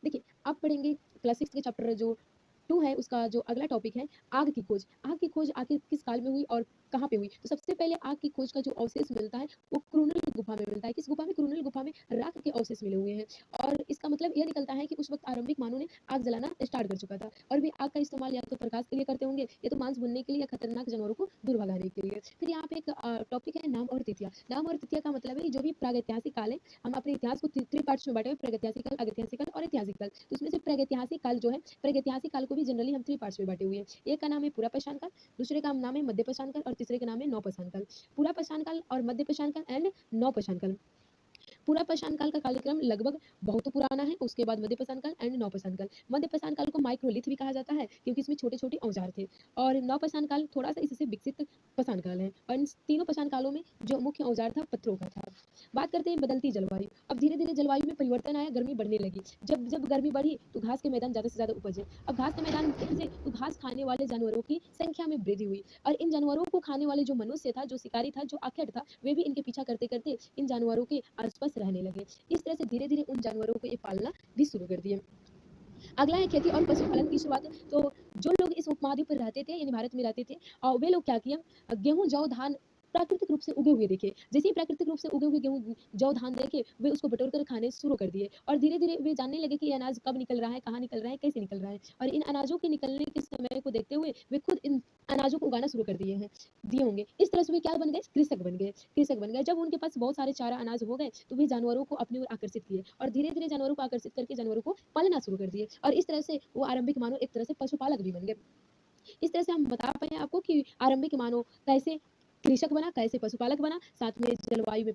देखिए, आप पढ़ेंगे क्लास 6 के चैप्टर जो 2 है, उसका जो अगला टॉपिक है आग की खोज। आग की खोज आखिर किस काल में हुई और कहाँ पे हुई? तो सबसे पहले आग की खोज का जो अवशेष मिलता है, वो कुरुनल गुफा में मिलता है। किस गुफा में? कुरुनल गुफा में राख के अवशेष मिले हुए हैं और इसका मतलब ये निकलता है कि उस वक़्त आरंभिक मानव ने आग जलाना स्टार्ट कर चुका था और वे आग का इस्तेमाल या तो प्रकाश के लिए करते होंगे या तो मांस भूनने के लिए या खतरनाक जानवरों को दूर भगाने के लिए। फिर यहाँ पे एक टॉपिक है नाम और तिथियाँ। नाम और तिथियाँ का मतलब है जो भी प्रागैतिहासिक काल है, हम अपने इतिहास को 3 पार्ट्स में बाँटे हुए प्रागैतिहासिक काल, अगैतिहासिक काल और ऐतिहासिक काल। तो इसमें से प्रागैतिहासिक काल जो है, प्रागैतिहासिक काल को भी जनरली हम 3 पार्ट्स में बाँटे हुए हैं। एक का नाम है पुरापाषाण काल, दूसरे का नाम है मध्यपाषाण काल और तीसरे का नाम है नवपाषाण काल। पुरापाषाण काल और मध्यपाषाण काल एंड नवपाषाण काल। पुरापाषाण काल का कालक्रम लगभग बहुत पुराना है। उसके बाद मध्यपाषाण काल एंड नवपाषाण काल। मध्यपाषाण काल को माइक्रोलिथ भी कहा जाता है क्योंकि इसमें छोटे-छोटे औजार थे और नवपाषाण काल थोड़ा-सा इससे विकसित पाषाण काल है और इन तीनों पाषाण कालों में जो मुख्य औजार था पत्थरों का था। बात करते हैं बदलती जलवायु। अब धीरे-धीरे जलवायु में परिवर्तन आया, गर्मी बढ़ने लगी। जब जब गर्मी बढ़ी तो घास के मैदान ज़्यादा से ज़्यादा उपजे। अब घास के मैदान कैसे? तो घास खाने वाले जानवरों की संख्या में वृद्धि हुई और इन जानवरों को खाने वाले जो मनुष्य था, जो शिकारी था, जो आखेट था, वे भी इनके पीछा करते-करते इन जानवरों के आस-पास रहने लगे। इस तरह से धीरे-धीरे उन जानवरों को ये पालना भी शुरू कर दिए। अगला है खेती और पशुपालन की शुरुआत। तो जो लोग इस उपमहाद्वीप पर रहते थे यानी भारत में रहते थे वे लोग क्या किए गेहूँ, जौ, धान प्राकृतिक रूप से उगे हुए देखे। जैसे ही प्राकृतिक रूप से उगे हुए गेहूँ, जौ, धान देखे, वे उसको बटोर कर खाने शुरू कर दिए और धीरे-धीरे वे जानने लगे कि ये अनाज कब निकल रहा है, कहाँ निकल रहा है, कैसे निकल रहा है और इन अनाजों के निकलने के समय को देखते हुए वे खुद इन अनाजों को उगाना शुरू कर दिए होंगे। इस तरह से वे क्या बन गए? कृषक बन गए। कृषक बन गए। जब उनके पास बहुत सारे चारा अनाज हो गए, तो वे जानवरों को अपनी ओर आकर्षित किए और धीरे-धीरे जानवरों को आकर्षित करके जानवरों को पालना शुरू कर दिए और इस तरह से वो आरंभिक मानव एक तरह से पशुपालक भी बन गए। इस तरह से हम बता पाए आपको कि आरंभिक मानव कैसे कृषक बना, कैसे पशुपालक बना, साथ में जलवायु में